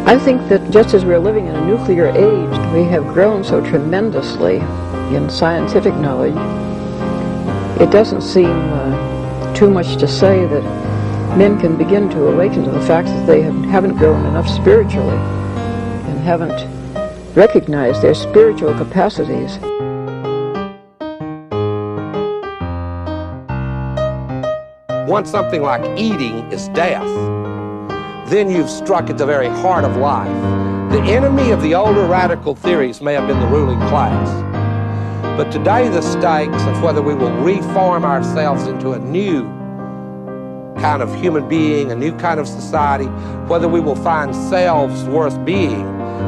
I think that just as we're living in a nuclear age, we have grown so tremendously in scientific knowledge. It doesn't seem too much to say that men can begin to awaken to the fact that they haven't grown enough spiritually and haven't recognized their spiritual capacities. Once something like eating is death, then you've struck at the very heart of life. The enemy of the older radical theories may have been the ruling class, but today the stakes of whether we will reform ourselves into a new kind of human being, a new kind of society, whether we will find selves worth being,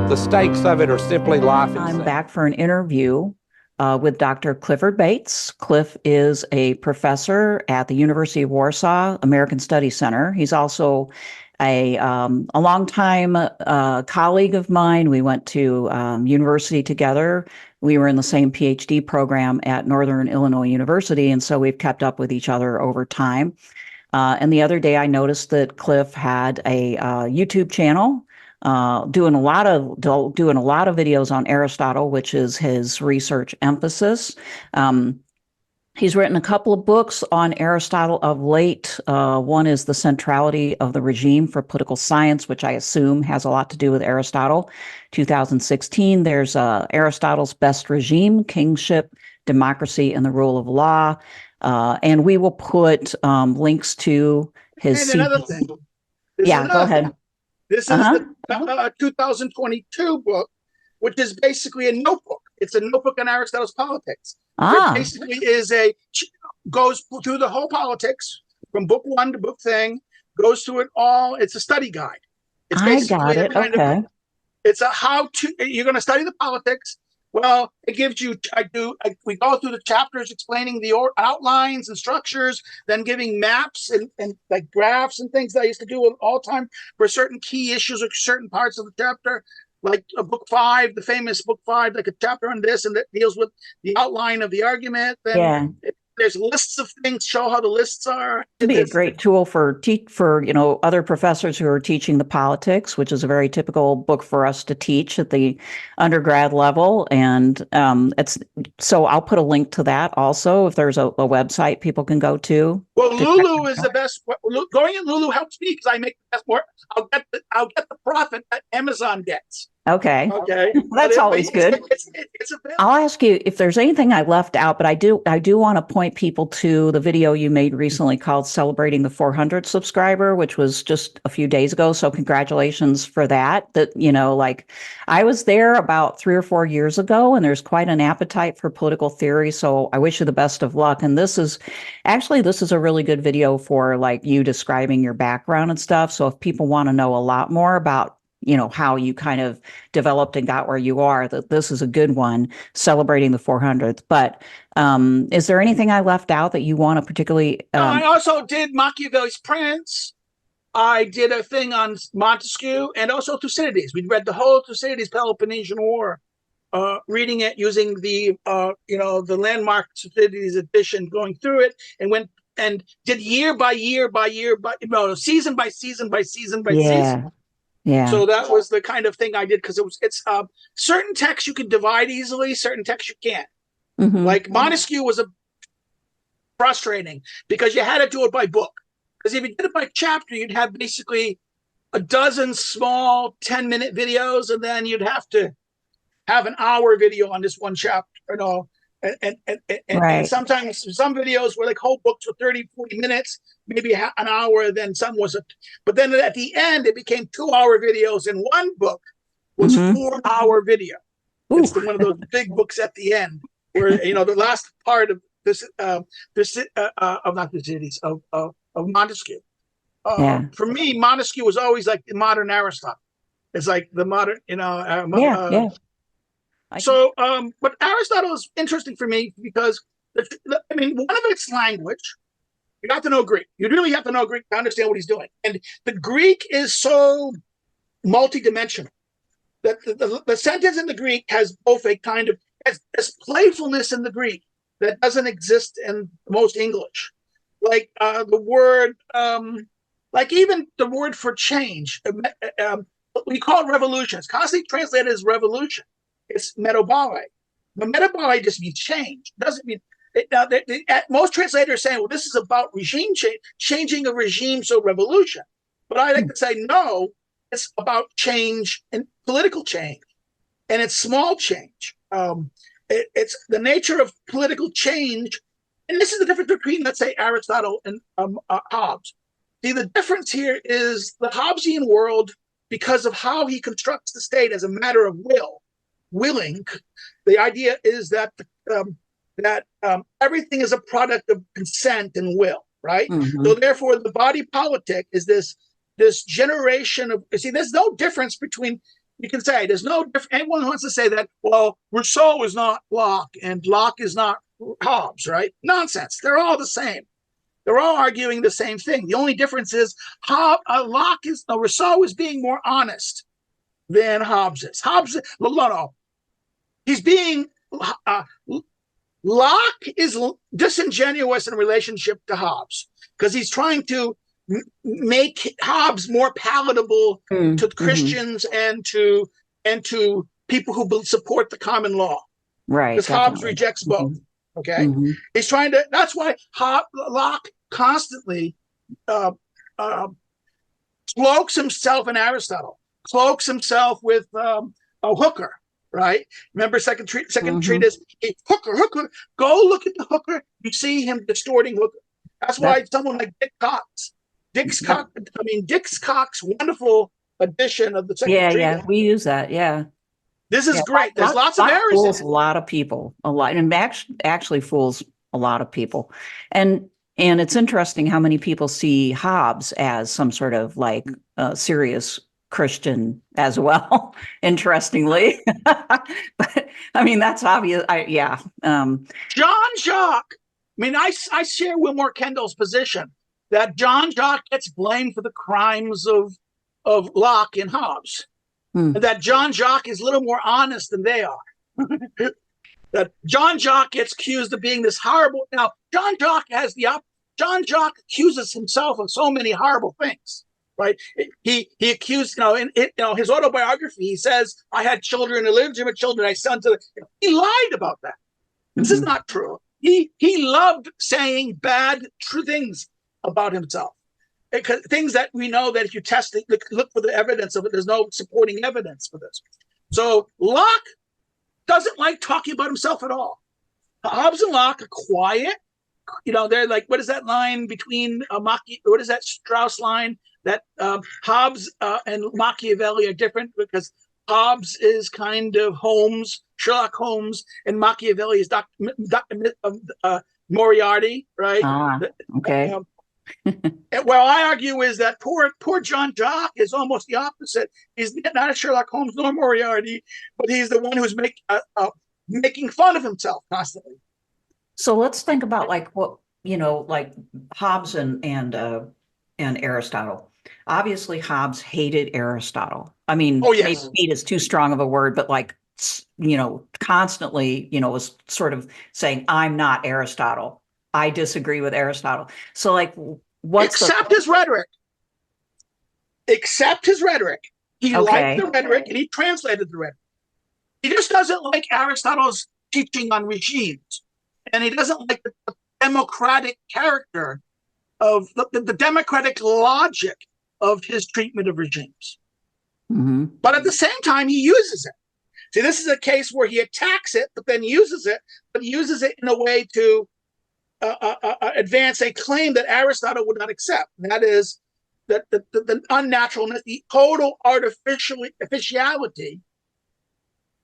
the stakes of it are simply life itself. I'm back for an interview with Dr. Clifford Bates. Cliff is a professor at the University of Warsaw American Studies Center. He's also a longtime colleague of mine. We went to university together. We were in the same PhD program at Northern Illinois University, and so we've kept up with each other over time. And the other day I noticed that Cliff had a YouTube channel doing a lot of videos on Aristotle, which is his research emphasis. He's written a couple of books on Aristotle of late. One is The Centrality of the Regime for Political Science, which I assume has a lot to do with Aristotle. 2016, there's Aristotle's Best Regime, Kingship, Democracy, and the Rule of Law. And we will put links to his... And another thing. Yeah, go ahead. This is the 2022 book, which is basically a notebook. It's a notebook on Aristotle's politics. It basically is goes through the whole politics from book one to book thing, goes through it all. It's a study guide. It's basically I got it. Okay. It's a you're going to study the politics. Well, it gives you, we go through the chapters explaining the outlines and structures, then giving maps and like graphs and things that I used to do all the time for certain key issues or certain parts of the chapter, like book 5, the famous book 5, like a chapter on this, and that deals with the outline of the argument. Then there's lists of things, show how the lists are. It'd be a great tool for other professors who are teaching the politics, which is a very typical book for us to teach at the undergrad level. And so I'll put a link to that also if there's a website people can go to. Well, Lulu is the best. Going at Lulu helps me because I make the best work. I'll get the profit that Amazon gets. Okay. That's always good. It's I'll ask you if there's anything I left out, but I do want to point people to the video you made recently called Celebrating the 400th Subscriber, which was just a few days ago. So congratulations for that. I was there about 3 or 4 years ago, and there's quite an appetite for political theory. So I wish you the best of luck. And this is a really good video for like you describing your background and stuff. So if people want to know a lot more about how you kind of developed and got where you are, that this is a good one, celebrating the 400th. But is there anything I left out that you want to particularly... I also did Machiavelli's Prince. I did a thing on Montesquieu and also Thucydides. We read the whole Thucydides Peloponnesian War, reading it using the landmark Thucydides edition, going through it, and went and did year by year season by season season. Yeah. So that was the kind of thing I did, because it's certain texts you can divide easily, certain texts you can't. Mm-hmm. Like Montesquieu was frustrating because you had to do it by book. Because if you did it by chapter, you'd have basically a dozen small 10-minute videos, and then you'd have to have an hour video on this one chapter, And sometimes some videos were like whole books were 30, 40 minutes, maybe an hour, then some wasn't. But then at the end, it became 2-hour videos, and one book was 4-hour video. Ooh. It's one of those big books at the end where, the last part of this, of Montesquieu. For me, Montesquieu was always like the modern Aristotle. It's like the modern, So, but Aristotle is interesting for me because, one of its language, you have to know Greek. You really have to know Greek to understand what he's doing. And the Greek is so multidimensional that the sentence in the Greek has both a kind of, has playfulness in the Greek that doesn't exist in most English. Like the word, like even the word for change, we call it revolution. It's constantly translated as revolution. It's metabole. But metabole just means change. It doesn't mean most translators are saying, well, this is about regime change, changing a regime, so revolution. But I like to say, no, it's about change and political change, and it's small change. It's the nature of political change, and this is the difference between, let's say, Aristotle and Hobbes. See, the difference here is the Hobbesian world, because of how he constructs the state as a matter of willing. The idea is that everything is a product of consent and will, right? Mm-hmm. So therefore, the body politic is this generation of, see, there's no difference between, you can say, there's no difference. Anyone wants to say that, well, Rousseau is not Locke and Locke is not Hobbes, right? Nonsense. They're all the same. They're all arguing the same thing. The only difference is Rousseau is being more honest than Hobbes is. No. He's being, Locke is disingenuous in relationship to Hobbes because he's trying to make Hobbes more palatable to Christians and to people who support the common law. Right. Because Hobbes rejects both. Okay. He's trying to, that's why Locke constantly cloaks himself in Aristotle, cloaks himself with a Hooker, right? Remember second treatise, Hooker, go look at the Hooker, you see him distorting Hooker. That's why someone like Dick's Cox, wonderful edition of the second treatise. Yeah, we use that, yeah. This is great. There's lots of errors. Fools a lot of people, and actually fools a lot of people, and it's interesting how many people see Hobbes as some sort of like serious Christian as well. Interestingly, but I mean that's obvious. John Jacques. I mean, I share Wilmore Kendall's position that John Jacques gets blamed for the crimes of Locke and Hobbes. And that John Jacques is a little more honest than they are. That John Jacques gets accused of being this horrible. Now, John Jacques accuses himself of so many horrible things, right? He accused, in his autobiography, he says, "I had children, illegitimate children. I sent to." He lied about that. This is not true. He loved saying bad, true things about himself. Things that we know that if you test it, look for the evidence of it, there's no supporting evidence for this. So Locke doesn't like talking about himself at all. Hobbes and Locke are quiet. They're like, what is that line between what is that Strauss line that Hobbes and Machiavelli are different because Hobbes is kind of Holmes, Sherlock Holmes, and Machiavelli is Moriarty, right? Okay. Well, I argue is that poor John Jacques is almost the opposite. He's not a Sherlock Holmes nor Moriarty, but he's the one who's making fun of himself constantly. So let's think about like Hobbes and Aristotle. Obviously, Hobbes hated Aristotle. I mean, maybe hate is too strong of a word, but constantly, was sort of saying, "I'm not Aristotle. I disagree with Aristotle." So except his rhetoric. He liked the rhetoric and he translated the rhetoric. He just doesn't like Aristotle's teaching on regimes. And he doesn't like the democratic character of the democratic logic of his treatment of regimes. But at the same time, he uses it. See, this is a case where he attacks it, but then uses it in a way to advance a claim that Aristotle would not accept. And that is that the unnaturalness, the total artificiality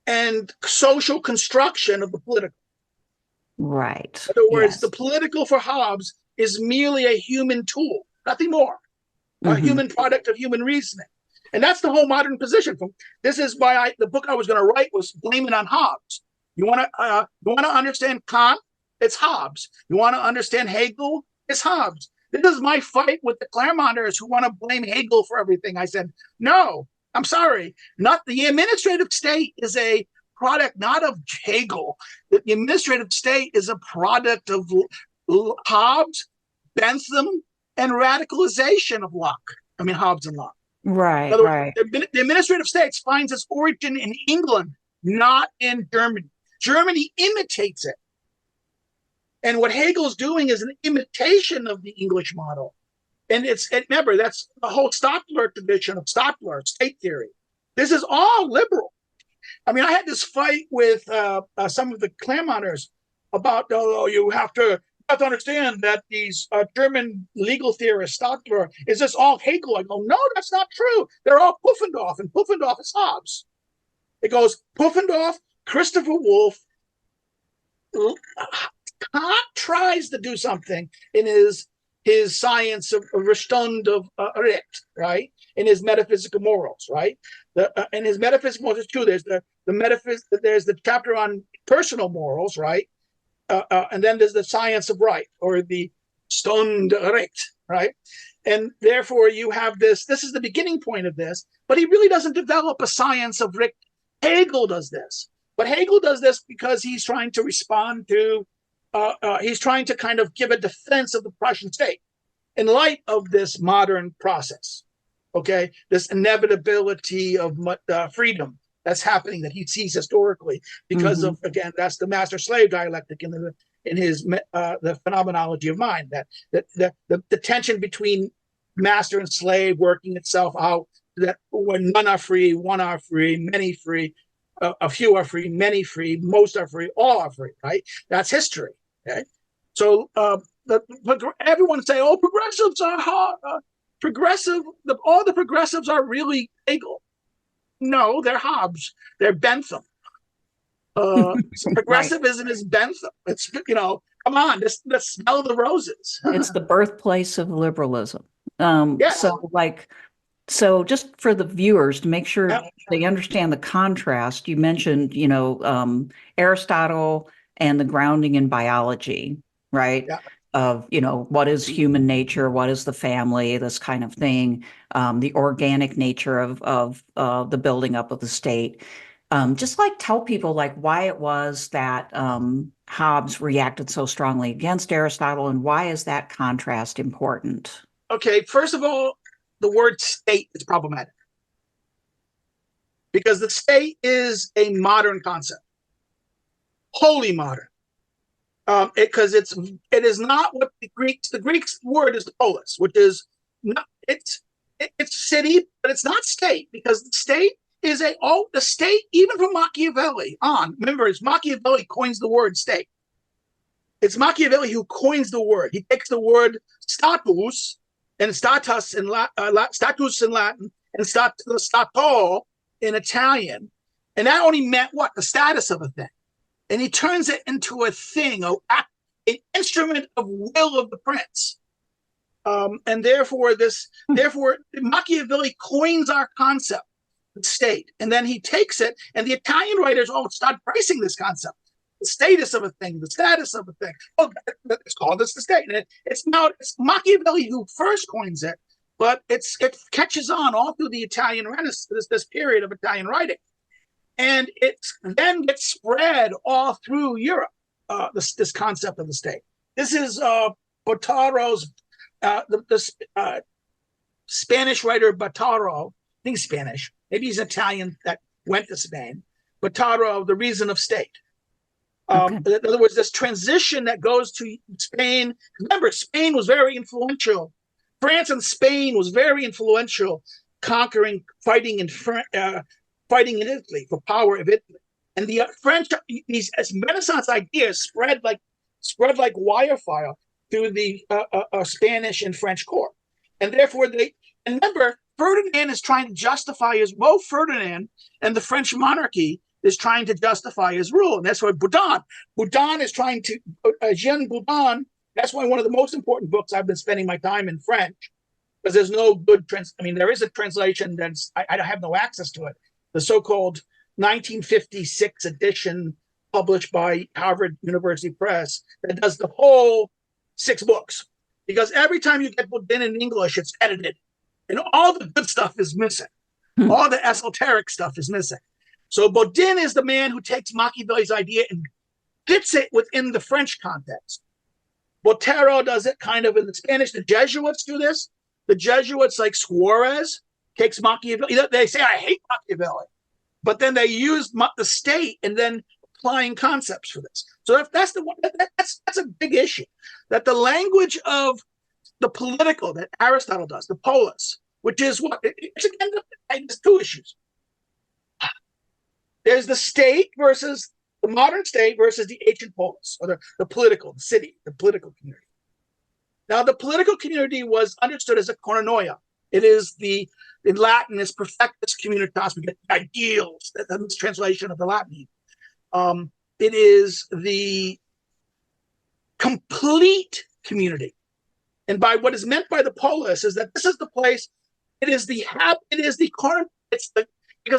and social construction of the political. Right. In other words, the political for Hobbes is merely a human tool, nothing more. A human product of human reasoning. And that's the whole modern position. This is why the book I was going to write was blaming on Hobbes. You want to understand Kant? It's Hobbes. You want to understand Hegel? It's Hobbes. This is my fight with the Claremonters who want to blame Hegel for everything. I said, no, I'm sorry. Not the administrative state is a product not of Hegel. The administrative state is a product of Hobbes, Bentham, and radicalization of Hobbes and Locke. Right, In other words, right. the administrative states finds its origin in England, not in Germany. Germany imitates it. And what Hegel's doing is an imitation of the English model. And remember, that's the whole Stadtler tradition of Stadtler, state theory. This is all liberal. I mean, I had this fight with some of the Claremonters about, you have to understand that these German legal theorists, Stadtler, is this all Hegel? I go, no, that's not true. They're all Pufendorf, and Pufendorf is Hobbes. It goes Pufendorf, Christopher Wolff. Kant tries to do something in his science of Verstand of Recht, right? In his metaphysical morals, right? In his metaphysical morals, too, there's there's the chapter on personal morals, right? And then there's the science of right, or the Stundrecht, right? And therefore you have this is the beginning point of this, but he really doesn't develop a science of Recht. Hegel does this, but Hegel does this because he's trying to respond to, he's trying to kind of give a defense of the Prussian state in light of this modern process, okay? This inevitability of freedom that's happening that he sees historically because of, again, that's the master-slave dialectic in his the phenomenology of mind, that the tension between master and slave working itself out, that when none are free, one are free, many free, a few are free, many free, most are free, all are free, right? That's history, okay? So everyone say, oh, progressives are hard, all the progressives are really Hegel. No, they're Hobbes. They're Bentham. Progressivism is Bentham. It's, come on, let's smell the roses. It's the birthplace of liberalism. Yes. So just for the viewers to make sure they understand the contrast, you mentioned, Aristotle and the grounding in biology, right? Yeah. Of, what is human nature, what is the family, this kind of thing, the organic nature of the building up of the state. Just tell people why it was that Hobbes reacted so strongly against Aristotle, and why is that contrast important? Okay, first of all, the word state is problematic because the state is a modern concept, wholly modern. Because it is not what the Greek's word is polis, which is not, it's city, but it's not state, because the state is the state, even from Machiavelli on. Remember, it's Machiavelli coins the word state. It's Machiavelli who coins the word. He takes the word status and status in status in Latin and stato in Italian, and that only meant what? The status of a thing. And he turns it into a thing, an instrument of will of the prince. And therefore Machiavelli coins our concept, the state. And then he takes it, and the Italian writers all start praising this concept. The status of a thing, the status of a thing. Oh, it's called this the state. And it's Machiavelli who first coins it, but it catches on all through the Italian Renaissance, this period of Italian writing. And it then gets spread all through Europe, this concept of the state. This is Bottaro's, the Spanish writer Bottaro, I think he's Spanish, maybe he's Italian that went to Spain, Bottaro, The Reason of State. In other words, this transition that goes to Spain. Remember, Spain was very influential. France and Spain was very influential, fighting in Italy for power of Italy, and the French, these Renaissance ideas spread like wildfire through the Spanish and French court, and therefore remember, Ferdinand is trying to justify Ferdinand and the French monarchy is trying to justify his rule, and that's why Boudin is trying to Jean Boudin. That's why one of the most important books I've been spending my time in French, because there's no good there is a translation that's I have no access to it. The so-called 1956 edition published by Harvard University Press that does the whole 6 books. Because every time you get Boudin in English, it's edited. And all the good stuff is missing. All the esoteric stuff is missing. So Boudin is the man who takes Machiavelli's idea and fits it within the French context. Botero does it kind of in the Spanish. The Jesuits do this. The Jesuits like Suarez, takes Machiavelli. They say, I hate Machiavelli, but then they use the state and then applying concepts for this. So that's the one, that's a big issue, that the language of the political that Aristotle does, the polis, which is what, it's again, there's two issues. There's the state versus the modern state versus the ancient polis, or the political, the city, the political community. Now, the political community was understood as a koinonia. It is in Latin, is perfectus communitas. We get ideals, that's the translation of the Latin. It is the complete community. And by what is meant by the polis is that this is the place, because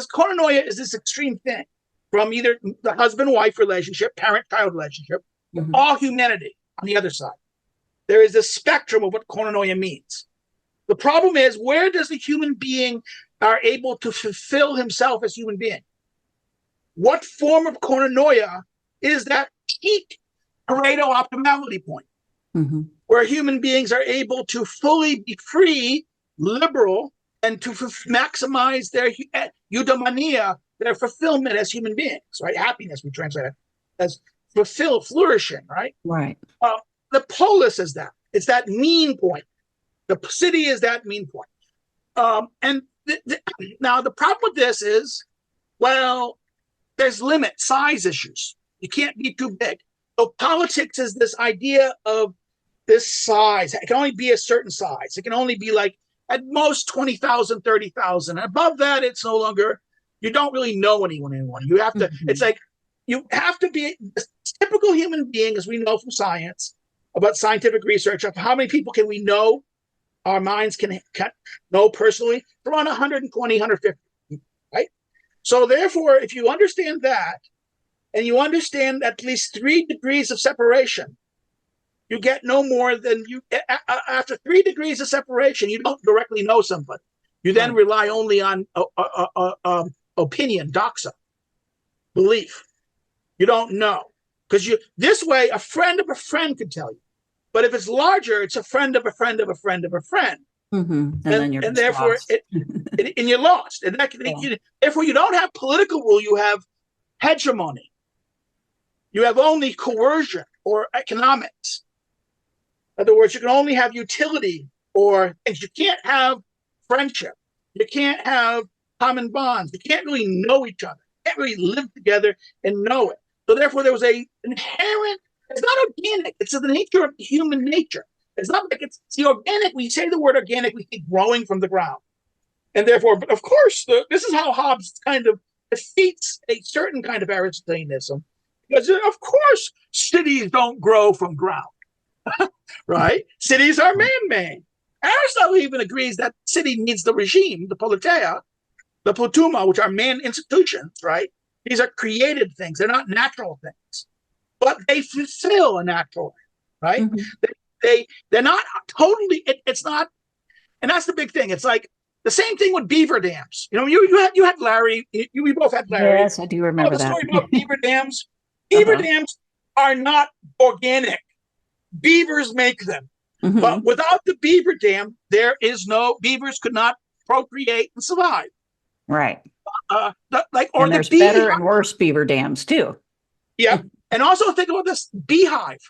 koinonia is this extreme thing from either the husband-wife relationship, parent-child relationship, all humanity on the other side. There is a spectrum of what koinonia means. The problem is, where does the human being are able to fulfill himself as human being? What form of koinonia is that peak Pareto optimality point, where human beings are able to fully be free, liberal, and to maximize their eudaimonia, their fulfillment as human beings, right? Happiness, we translate it as flourishing, right? Right. The polis is that. It's that mean point. The city is that mean point. Now, the problem with this is, well, there's size issues. You can't be too big. So politics is this idea of this size. It can only be a certain size. It can only be like at most 20,000, 30,000. Above that, it's no longer, you don't really know anyone. You have to, it's like, you have to be a typical human being, as we know from science, about scientific research of how many people can we know, our minds can know personally, around 120, 150, right? So therefore, if you understand that, and you understand at least 3 degrees of separation, you get no more than after 3 degrees of separation, you don't directly know somebody. You then rely only on opinion, doxa, belief. You don't know. Because this way, a friend of a friend could tell you. But if it's larger, it's a friend of a friend of a friend of a friend. And then you're therefore, lost. and you're lost. And therefore, you don't have political rule, you have hegemony. You have only coercion or economics. In other words, you can only have utility or things. You can't have friendship. You can't have common bonds. You can't really know each other. You can't really live together and know it. So therefore, there was a inherent, it's not organic. It's the nature of human nature. It's not like it's the organic. We say the word organic, we think growing from the ground. And therefore, but of course, this is how Hobbes kind of defeats a certain kind of Aristotelianism. Because of course, cities don't grow from ground, right? Cities are man-made. Aristotle even agrees that city needs the regime, the politeia, the plutuma, which are man institutions, right? These are created things. They're not natural things, but they fulfill a natural, right? They're not totally. It's not, and that's the big thing. It's like the same thing with beaver dams. You know, you had Larry. We both had Larry. Yes, I do remember the that. Story about beaver dams. Beaver dams are not organic. Beavers make them. But without the beaver dam, beavers could not procreate and survive. Right. And there's better and worse beaver dams too. Yeah. And also think about this beehive.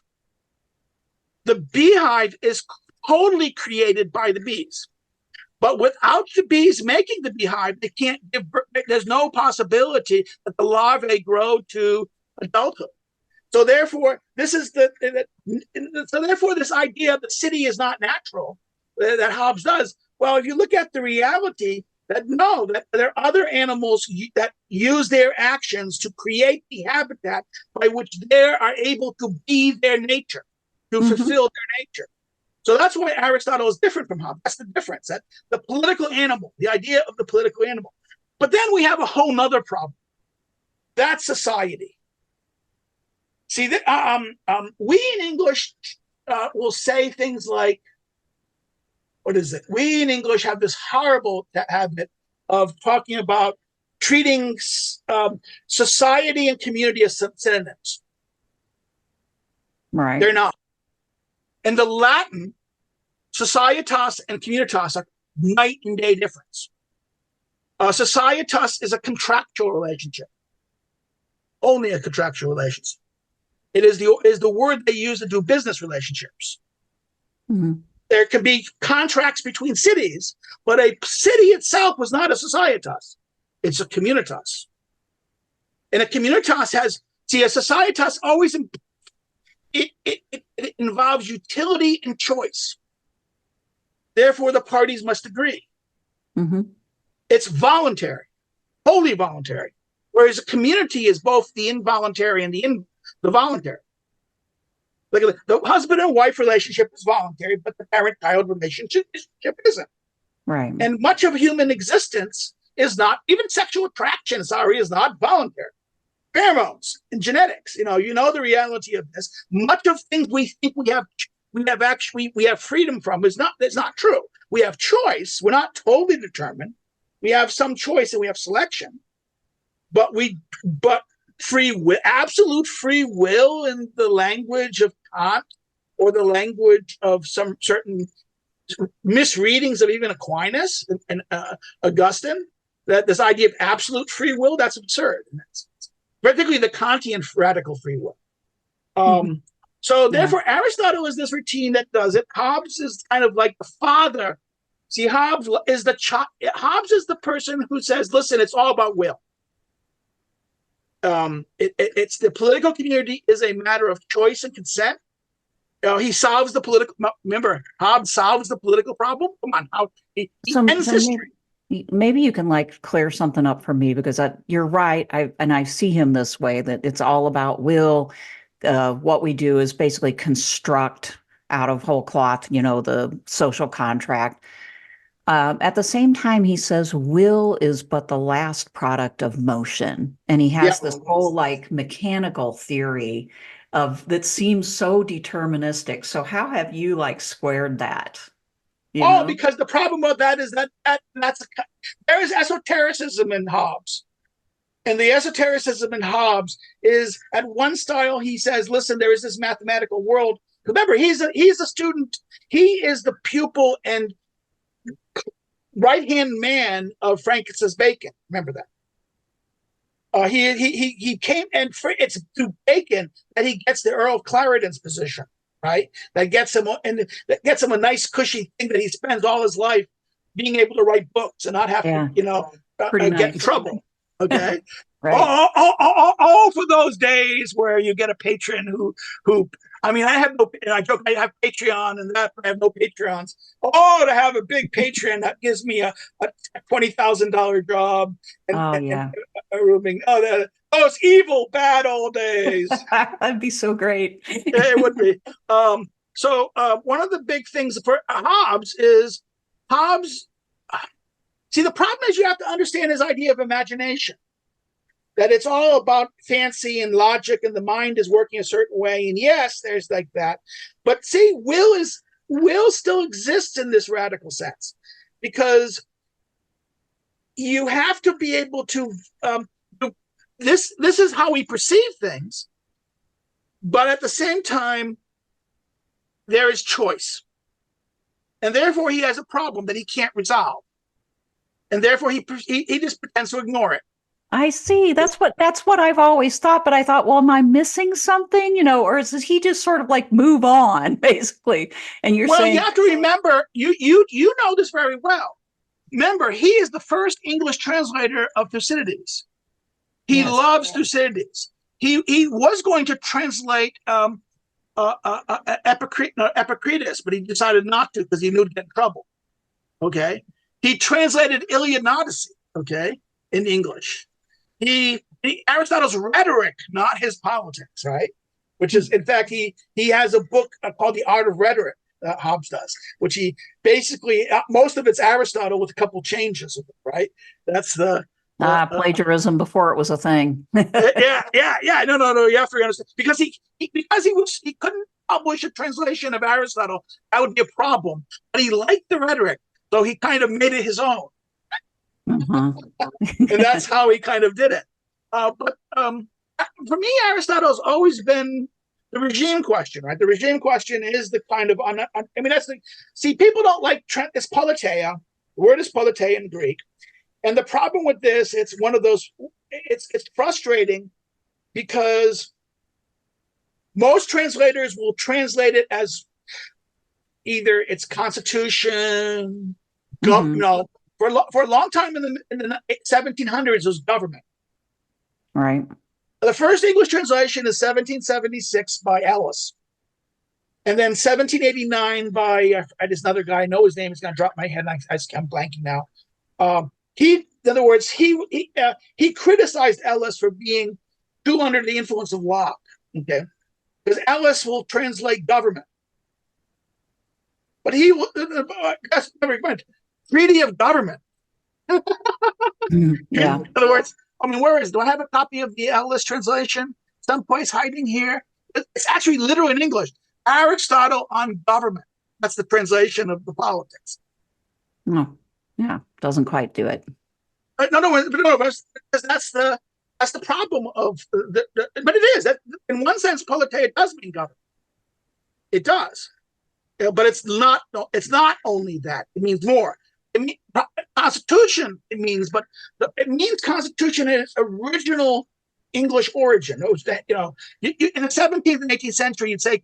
The beehive is totally created by the bees. But without the bees making the beehive, they can't give birth. There's no possibility that the larvae grow to adulthood. So therefore, this idea of the city is not natural that Hobbes does. Well, if you look at the reality, that there are other animals that use their actions to create the habitat by which they are able to be their nature, to fulfill their nature. So that's why Aristotle is different from Hobbes. That's the difference. That the political animal, the idea of the political animal. But then we have a whole nother problem. That's society. See, we in English will say things like, what is it? We in English have this horrible habit of talking about treating society and community as synonyms. Right. They're not. In the Latin, societas and communitas are night and day difference. Societas is a contractual relationship, only a contractual relationship. It is the word they use to do business relationships. Mhm. There can be contracts between cities, but a city itself was not a societas. It's a communitas. And a communitas a societas always, it involves utility and choice. Therefore, the parties must agree. Mm-hmm. It's voluntary, wholly voluntary. Whereas a community is both the involuntary and the voluntary. Like the husband and wife relationship is voluntary, but the parent-child relationship isn't. Right. And much of human existence is not, even sexual attraction, is not voluntary. Pheromones and genetics, you know the reality of this. Much of things we think we have freedom from it's not true. We have choice. We're not totally determined. We have some choice and we have selection, but free will, absolute free will, in the language of Kant or the language of some certain misreadings of even Aquinas and Augustine, that this idea of absolute free will, that's absurd. Particularly the Kantian radical free will. So therefore, Aristotle is this routine that does it. Hobbes is kind of like the father. See, Hobbes is the person who says, listen, it's all about will. It's the political community is a matter of choice and consent. He solves the political. Remember, Hobbes solves the political problem. Come on, how he ends history. Maybe you can clear something up for me, because you're right. I see him this way, that it's all about will. What we do is basically construct out of whole cloth, the social contract. At the same time, he says will is but the last product of motion. And he has this whole mechanical theory that seems so deterministic. So how have you squared that? Because the problem with that is there is esotericism in Hobbes. And the esotericism in Hobbes is, at one style, he says, listen, there is this mathematical world. Remember, he's a student. He is the pupil and right-hand man of Francis Bacon. Remember that. He came, and it's through Bacon that he gets the Earl of Clarendon's position. Right, that gets him a nice cushy thing that he spends all his life being able to write books and not have to, get in trouble. Okay, right. All for those days where you get a patron who I joke I have Patreon and that, but I have no Patreons. To have a big patron that gives me a $20,000 job and rooming. Those evil, bad old days. That'd be so great. It would be. So one of the big things for Hobbes is see, the problem is you have to understand his idea of imagination, that it's all about fancy and logic and the mind is working a certain way. And yes, there's like that. But see, will still exists in this radical sense, because you have to be able to this is how we perceive things, but at the same time, there is choice. And therefore, he has a problem that he can't resolve. And therefore, he just pretends to ignore it. I see. That's what I've always thought. But I thought, well, am I missing something? Or does he just sort of move on, basically? And you're saying, you have to remember, you know this very well. Remember, he is the first English translator of Thucydides. He loves Thucydides. He was going to translate Epictetus, but he decided not to because he knew he'd get in trouble. Okay, he translated Iliad and Odyssey. Okay, in English. Aristotle's rhetoric, not his politics, right? Which is, in fact, he has a book called The Art of Rhetoric. Hobbes does, which he basically most of it's Aristotle with a couple changes, right? That's the plagiarism before it was a thing. yeah. No. You have to understand, because he couldn't publish a translation of Aristotle. That would be a problem. But he liked the rhetoric, so he kind of made it his own. And that's how he kind of did it. But for me, Aristotle's always been the regime question, right? The regime question is the kind of that's the see, people don't like it's politeia. The word is politeia in Greek. And the problem with this, it's one of those, it's frustrating because most translators will translate it as either it's constitution, for a long time in the 1700s it was government. Right. The first English translation is 1776 by Ellis. And then 1789 by this another guy, I know his name is going to drop my head, and I'm blanking now. In other words, he criticized Ellis for being too under the influence of Locke, okay? Because Ellis will translate government. But he will, that's never went, treaty of government. Yeah. In other words, I mean, do I have a copy of the Ellis translation someplace hiding here? It's actually literal in English. Aristotle on government. That's the translation of the Politics. Oh, yeah, doesn't quite do it. No, because that's the problem of but it is that in one sense, politeia does mean government. It does, but it's not only that. It means more. It means constitution. It means, but it means constitution in its original English origin. It was that, in the 17th and 18th century, you'd say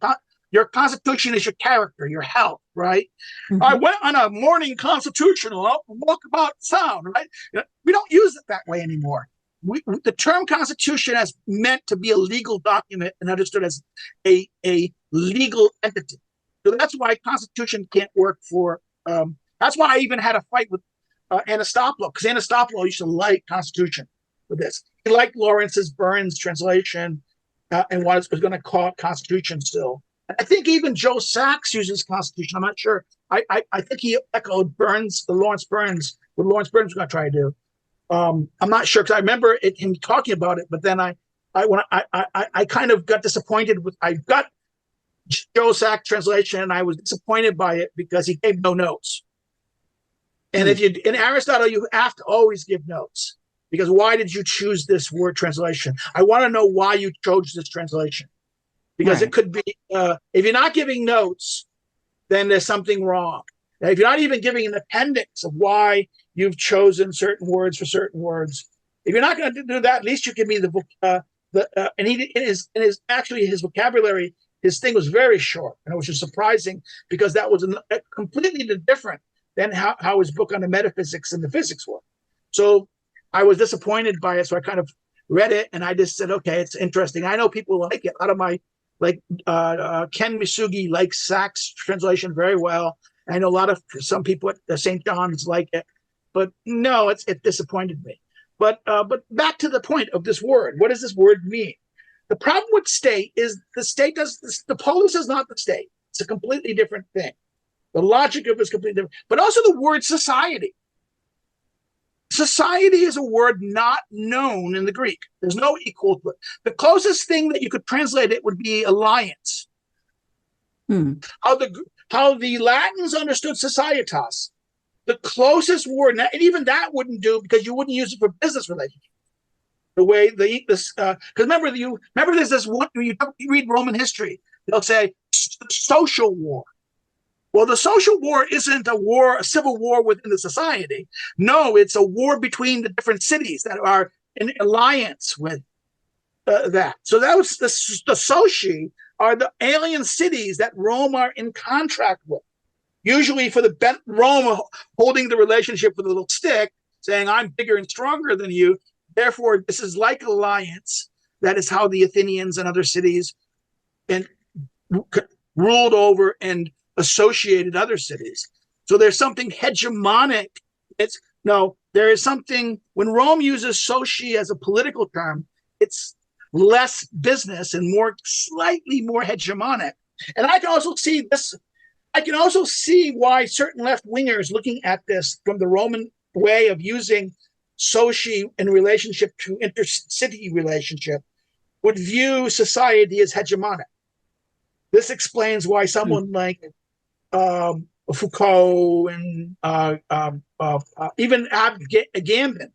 your constitution is your character, your health, right? Mm-hmm. I went on a morning constitutional walkabout sound, right? We don't use it that way anymore. The term constitution is meant to be a legal document and understood as a legal entity. So that's why constitution can't work for. That's why I even had a fight with Aristotle, because Aristotle used to like constitution with this. He liked Lawrence's Burns translation and was going to call it constitution still. I think even Joe Sachs uses constitution. I'm not sure. I think he echoed Lawrence Burns, what Lawrence Burns was going to try to do. I'm not sure, because I remember him talking about it, but then I kind of got disappointed with. I got Joe Sachs translation, and I was disappointed by it because he gave no notes. And if you in Aristotle, you have to always give notes, because why did you choose this word translation? I want to know why you chose this translation, because it could be if you're not giving notes, then there's something wrong. Now, if you're not even giving an appendix of why you've chosen certain words for certain words, if you're not going to do that, at least you give me and he his vocabulary, his thing was very short, and it was just surprising because that was completely different than how his book on the metaphysics and the physics were. So I was disappointed by it. So I kind of read it, and I just said, okay, it's interesting. I know people like it. Out of my Ken Misugi likes Sachs' translation very well. I know some people at St. John's like it, but no, it disappointed me. But back to the point of this word. What does this word mean? The problem with state is the polis is not the state. It's a completely different thing. The logic of it is completely different. But also the word society. Society is a word not known in the Greek. There's no equal to it. The closest thing that you could translate it would be alliance. How the Latins understood societas. The closest word, and even that wouldn't do, because you wouldn't use it for business relationships. The way because remember there's this one, when you read Roman history, they'll say social war. Well, the social war isn't a civil war within the society. No, it's a war between the different cities that are in alliance with that. So that was the soci are the alien cities that Rome are in contract with. Usually for the Rome holding the relationship with a little stick, saying, I'm bigger and stronger than you. Therefore, this is like alliance. That is how the Athenians and other cities ruled over and associated other cities. So there's something hegemonic. There is something, when Rome uses soci as a political term, it's less business and slightly more hegemonic. And I can also see this. I can also see why certain left-wingers looking at this from the Roman way of using soci in relationship to intercity relationship would view society as hegemonic. This explains why someone like Foucault and even Agamben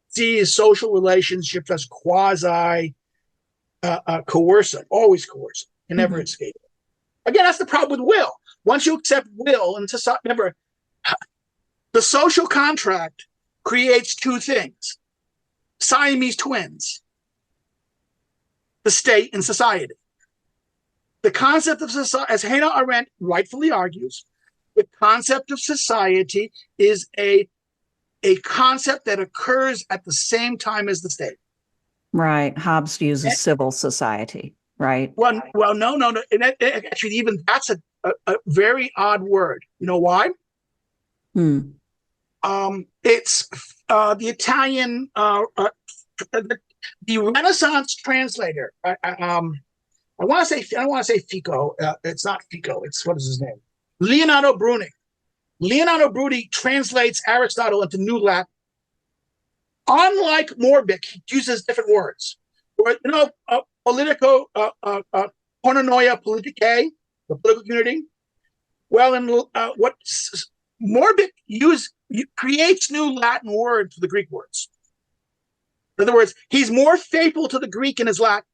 sees social relationships as quasi coercive, always coercive, and never escape. Again, that's the problem with will. Once you accept will and society, remember, the social contract creates two things: Siamese twins, the state and society. The concept of society, as Hannah Arendt rightfully argues, the concept of society is a concept that occurs at the same time as the state. Right. Hobbes uses civil society, right? Well, no. And actually, even that's a very odd word. You know why? It's the Italian, the Renaissance translator. I want to say, I don't want to say Fico. It's not Fico. It's, what is his name? Leonardo Bruni. Leonardo Bruni translates Aristotle into New Latin. Unlike Morbic, he uses different words. Or, politico, koinonia politicae, the political community. Well, in what Morbic creates new Latin words for the Greek words. In other words, he's more faithful to the Greek in his Latin.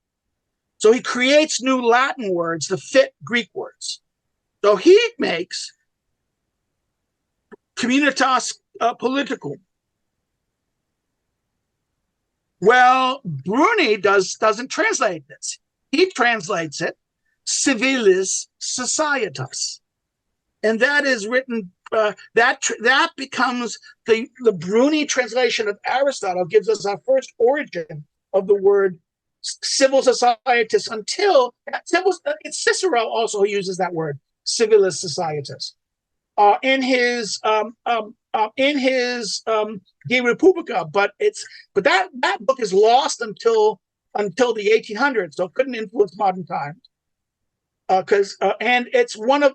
So he creates new Latin words to fit Greek words. So he makes communitas politicum. Well, Bruni doesn't translate this. He translates it civilis societas. And that is written, that becomes the Bruni translation of Aristotle, gives us our first origin of the word civil societas until Cicero also uses that word, civilis societas. In his De Republica, but that book is lost until the 1800s, so it couldn't influence modern times. And it's one or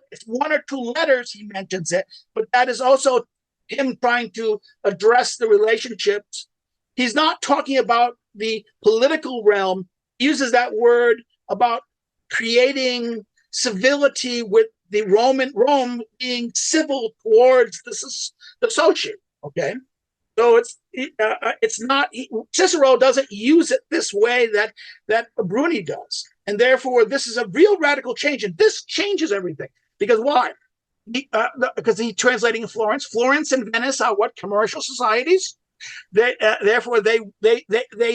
two letters he mentions it, but that is also him trying to address the relationships. He's not talking about the political realm. He uses that word about creating civility with the Rome being civil towards the social. Okay, so it's not, Cicero doesn't use it this way that Bruni does, and therefore this is a real radical change, and this changes everything. Because why? Because he's translating in Florence. Florence and Venice are what? Commercial societies. Therefore, they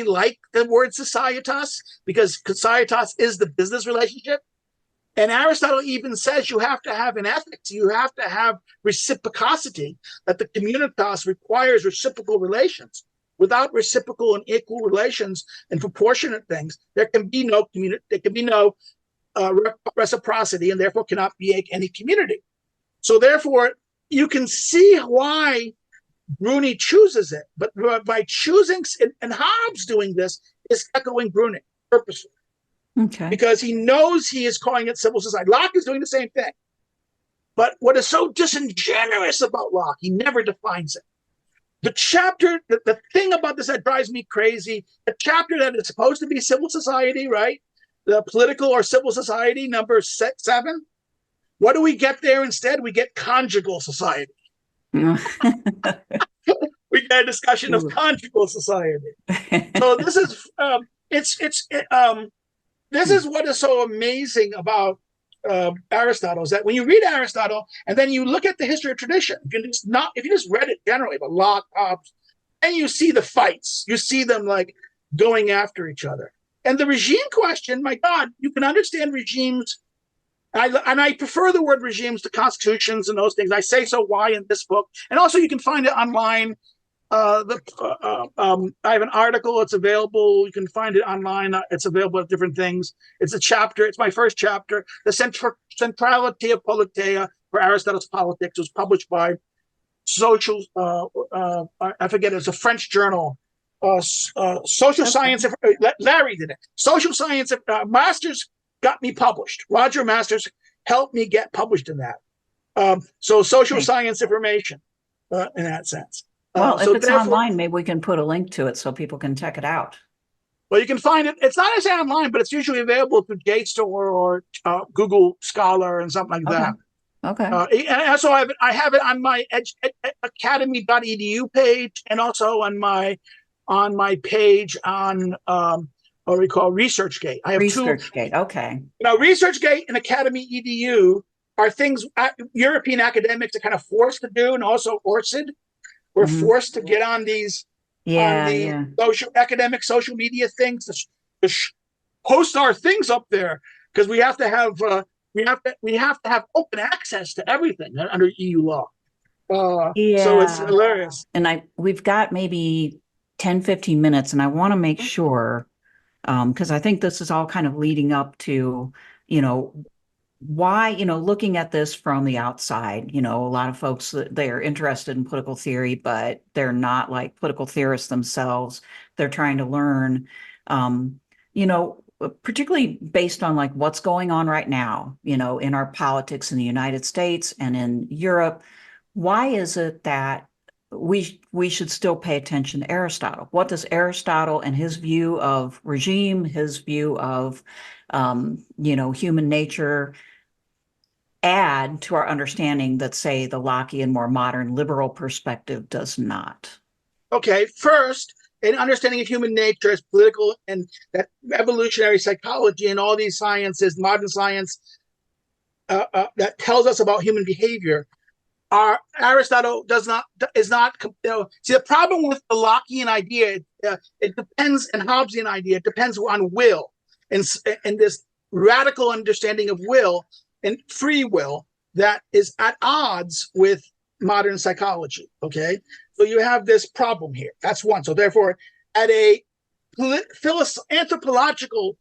like the word societas, because societas is the business relationship. And Aristotle even says you have to have in ethics, you have to have reciprocity, that the communitas requires reciprocal relations. Without reciprocal and equal relations and proportionate things, there can be no reciprocity, and therefore cannot be any community. So therefore, you can see why Bruni chooses it, but by choosing, and Hobbes doing this is echoing Bruni purposely. Okay. Because he knows he is calling it civil society. Locke is doing the same thing. But what is so disingenuous about Locke, he never defines it. The chapter, the thing about this that drives me crazy, the chapter that is supposed to be civil society, right? The political or civil society, number 7. What do we get there instead? We get conjugal society. We get a discussion of conjugal society. So this is, this is what is so amazing about Aristotle, is that when you read Aristotle and then you look at the history of tradition, if you just read it generally, but Locke, Hobbes, and you see the fights, you see them like going after each other. And the regime question, my God, you can understand regimes. And I prefer the word regimes to constitutions and those things. I say so why in this book. And also you can find it online. I have an article. It's available. You can find it online. It's available at different things. It's a chapter. It's my first chapter. The Centrality of Politeia for Aristotle's Politics was published by Social. I forget. It's a French journal. Social Science. Larry did it. Social Science. Masters got me published. Roger Masters helped me get published in that. So Social Science Information, in that sense. Well, if it's online, maybe we can put a link to it so people can check it out. Well, you can find it. It's not necessarily online, but it's usually available through JSTOR or Google Scholar and something like that. Okay. And so I have it on my academy.edu page, and also on my page on what we call ResearchGate. I have ResearchGate. Okay. Now, ResearchGate and Academy.edu are things European academics are kind of forced to do, and also ORCID. We're Mhm. forced to get on these Yeah, yeah. social media things to post our things up there because we have to have open access to everything under EU law. So it's Yeah. hilarious. And we've got maybe 10, 15 minutes, and I want to make sure, because I think this is all kind of leading up to, you know, why, looking at this from the outside, a lot of folks, they're interested in political theory, but they're not like political theorists themselves. They're trying to learn, you know, particularly based on like what's going on right now, in our politics in the United States and in Europe. Why is it that we should still pay attention to Aristotle? What does Aristotle and his view of regime, his view of human nature add to our understanding that, say, the Lockean, more modern liberal perspective does not? Okay, first, an understanding of human nature as political and that evolutionary psychology and all these sciences, modern science, that tells us about human behavior. Aristotle is not. See, the problem with the Lockean idea, it depends, and Hobbesian idea, it depends on will, and this radical understanding of will and free will that is at odds with modern psychology. Okay, so you have this problem here. That's one. So therefore, at a philosophic anthropological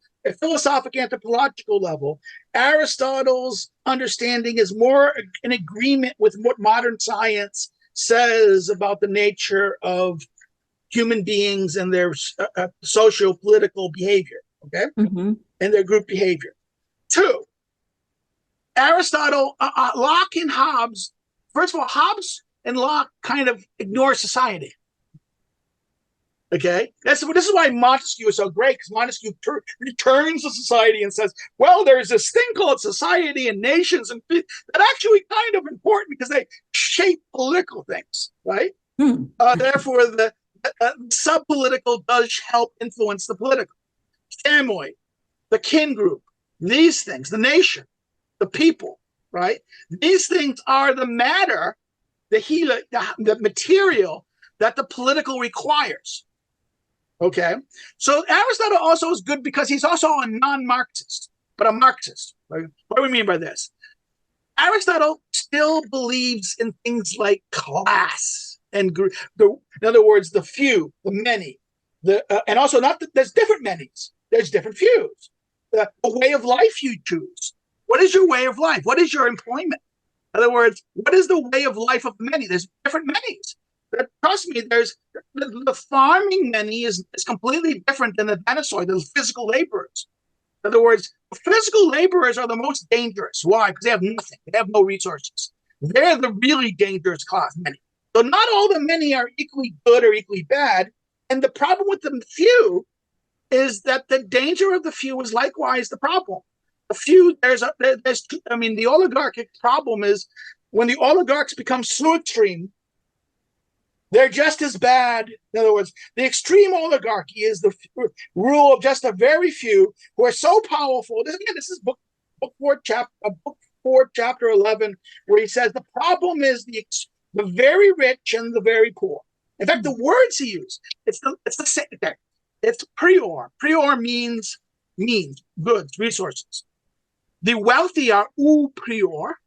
level, Aristotle's understanding is more in agreement with what modern science says about the nature of human beings and their socio-political behavior, okay, and their group behavior. Two, Aristotle, Locke and Hobbes, first of all, Hobbes and Locke kind of ignore society. Okay, this is why Montesquieu is so great, because Montesquieu returns to society and says, well, there's this thing called society and nations, and that actually kind of important because they shape political things, right? Therefore, the sub-political does help influence the political. Family, the kin group, these things, the nation, the people, right? These things are the matter, the material that the political requires. Okay, so Aristotle also is good because he's also a non-Marxist, but a Marxist. What do we mean by this? Aristotle still believes in things like class and in other words, the few, the many, and also not that there's different manys, there's different fews. The way of life you choose. What is your way of life? What is your employment? In other words, what is the way of life of many? There's different manys. Trust me, there's the farming many is completely different than the dinosaur, the physical laborers. In other words, physical laborers are the most dangerous. Why? Because they have nothing. They have no resources. They're the really dangerous class, many. So not all the many are equally good or equally bad. And the problem with the few is that the danger of the few is likewise the problem. The few, the oligarchic problem is when the oligarchs become so extreme, they're just as bad. In other words, the extreme oligarchy is the rule of just a very few who are so powerful. This is book 4, chapter 11, where he says the problem is the very rich and the very poor. In fact, the words he used, it's the same thing. It's prior. Prior means goods, resources. The wealthy are ou prior.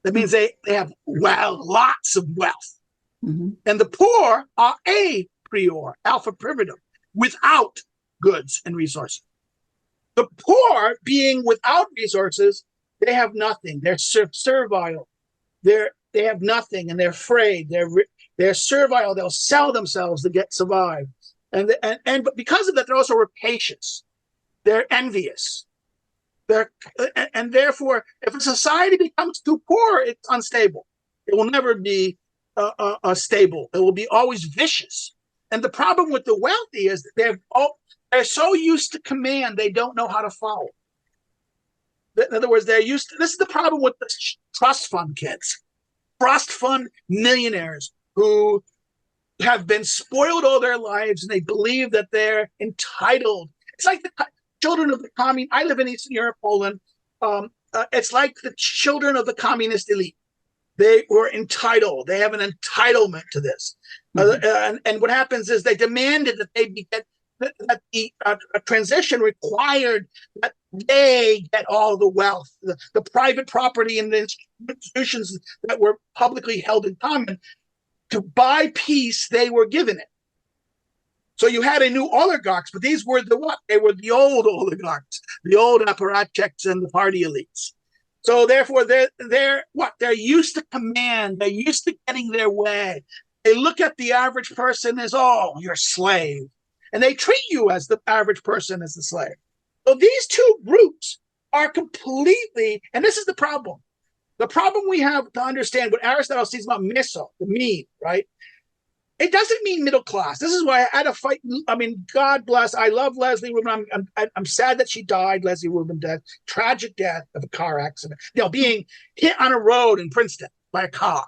That means they have lots of wealth. And the poor are a prior, alpha primitive, without goods and resources. The poor, being without resources, they have nothing. They're servile. They have nothing, and they're afraid. They're servile. They'll sell themselves to survive. But because of that, they're also rapacious. They're envious. And therefore, if a society becomes too poor, it's unstable. It will never be stable. It will be always vicious. And the problem with the wealthy is that they're so used to command, they don't know how to follow. In other words, they're used to, this is the problem with the trust fund kids, trust fund millionaires who have been spoiled all their lives and they believe that they're entitled. It's like the children of the communist. I live in Eastern Europe, Poland. It's like the children of the communist elite. They were entitled. They have an entitlement to this. And what happens is they demanded that they get that the transition required that they get all the wealth, the private property and the institutions that were publicly held in common. To buy peace, they were given it. So you had a new oligarchs, but these were the what? They were the old oligarchs, the old apparatchiks and the party elites. So therefore, they're what? They're used to command. They're used to getting their way. They look at the average person as, oh, you're a slave. And they treat you as the average person as the slave. So these two groups are completely, and this is the problem. The problem we have to understand what Aristotle sees about meso, the mean, right? It doesn't mean middle class. This is why I had to fight. I mean, God bless. I love Leslie Rubin. I'm sad that she died. Leslie Rubin death, tragic death of a car accident. You know, being hit on a road in Princeton by a car.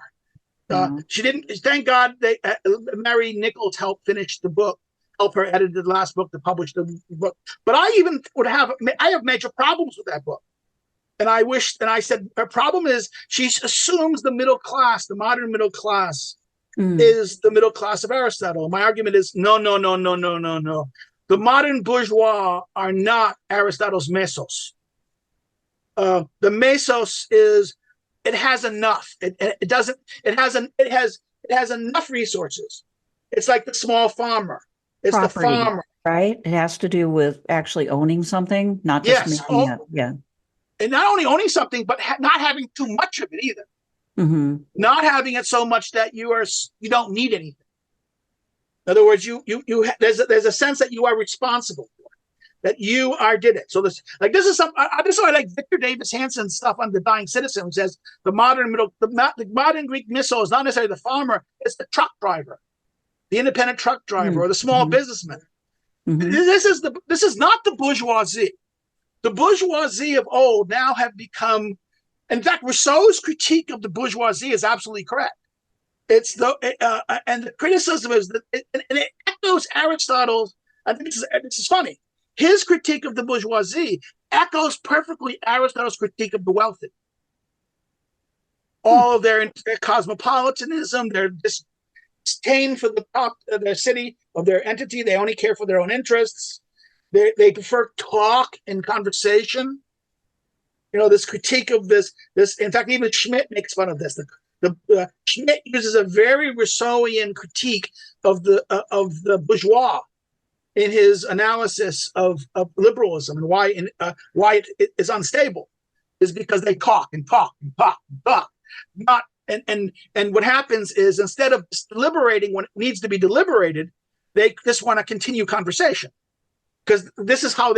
She didn't. Thank God, Mary Nichols helped finish the book. Help her edit the last book to publish the book. But I even I have major problems with that book. And I said, her problem is she assumes the middle class, the modern middle class, is the middle class of Aristotle. My argument is no. The modern bourgeois are not Aristotle's mesos. The mesos is, it has enough. It has enough resources. It's like the small farmer. It's Property, the farmer, right? It has to do with actually owning something, not just making it. Yeah. And not only owning something, but not having too much of it either. Mm-hmm. Not having it so much that you don't need anything. In other words, there's a sense that you are responsible for it, that you did it. So this is why I like Victor Davis Hanson's stuff on the Dying Citizen, who says the modern Greek miso is not necessarily the farmer; it's the truck driver, the independent truck driver, or the small businessman. Mm-hmm. This is not the bourgeoisie. The bourgeoisie of old now have become, in fact, Rousseau's critique of the bourgeoisie is absolutely correct. It's and the criticism is that, and it echoes Aristotle's. I think this is funny. His critique of the bourgeoisie echoes perfectly Aristotle's critique of the wealthy. All of their cosmopolitanism, their disdain for the top of their city, of their entity, they only care for their own interests. They prefer talk and conversation. You know, this critique of this. In fact, even Schmidt makes fun of this. Schmidt uses a very Rousseauian critique of the bourgeois in his analysis of liberalism, and why it is unstable is because they talk and talk and talk and talk. And what happens is, instead of deliberating when it needs to be deliberated, they just want to continue conversation. Because this is how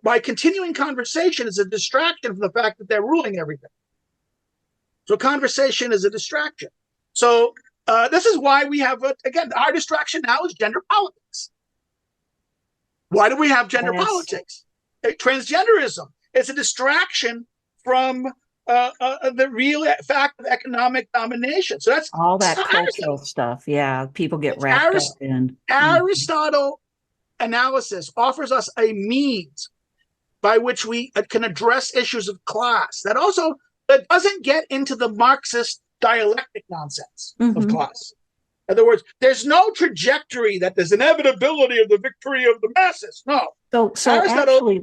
by continuing conversation is a distraction from the fact that they're ruling everything. So conversation is a distraction. So this is why we have, again, our distraction now is gender politics. Why do we have gender politics? Transgenderism. It's a distraction from the real fact of economic domination. So that's all that cultural stuff. Yeah, people get wrapped up in. Aristotle analysis offers us a means by which we can address issues of class that doesn't get into the Marxist dialectic nonsense of class. In other words, there's no trajectory that there's inevitability of the victory of the masses. No. So actually,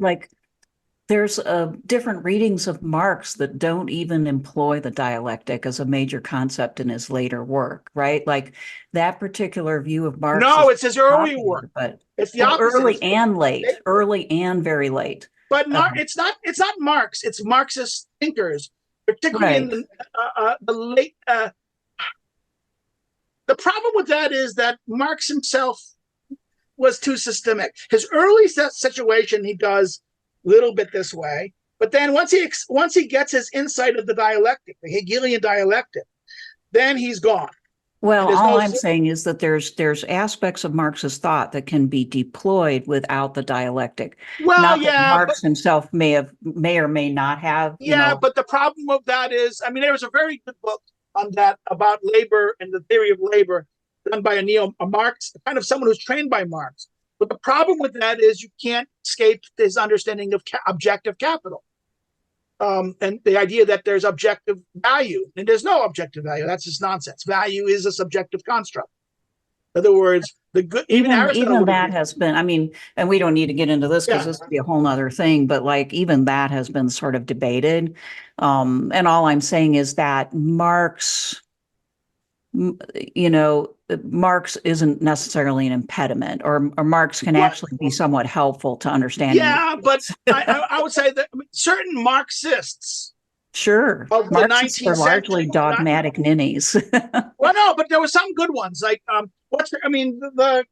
there's different readings of Marx that don't even employ the dialectic as a major concept in his later work, right? Like that particular view of Marx. No, it's his early work, but it's the opposite. Early and very late. But it's not Marx. It's Marxist thinkers, particularly in the late. The problem with that is that Marx himself was too systemic. His early situation, he does a little bit this way, but then once he gets his insight of the dialectic, the Hegelian dialectic, then he's gone. Well, all I'm saying is that there's aspects of Marx's thought that can be deployed without the dialectic. Well, Marx himself may or may not have. But the problem of that is, there was a very good book on that about labor and the theory of labor done by a Marx, kind of someone who's trained by Marx. But the problem with that is you can't escape his understanding of objective capital. and the idea that there's objective value, and there's no objective value. That's just nonsense. Value is a subjective construct. In other words, the good, even Aristotle even would that agree. has been, I mean, and we don't need to get into this because Yeah. this would be a whole nother thing, but like even that has been sort of debated. And all I'm saying is that Marx, you know, Marx isn't necessarily an impediment, or Marx can But actually be somewhat helpful to understanding. yeah, but I would say that certain Marxists Sure, of the Marxists are 19th largely century, dogmatic ninnies. well, no, but there were some good ones. Like the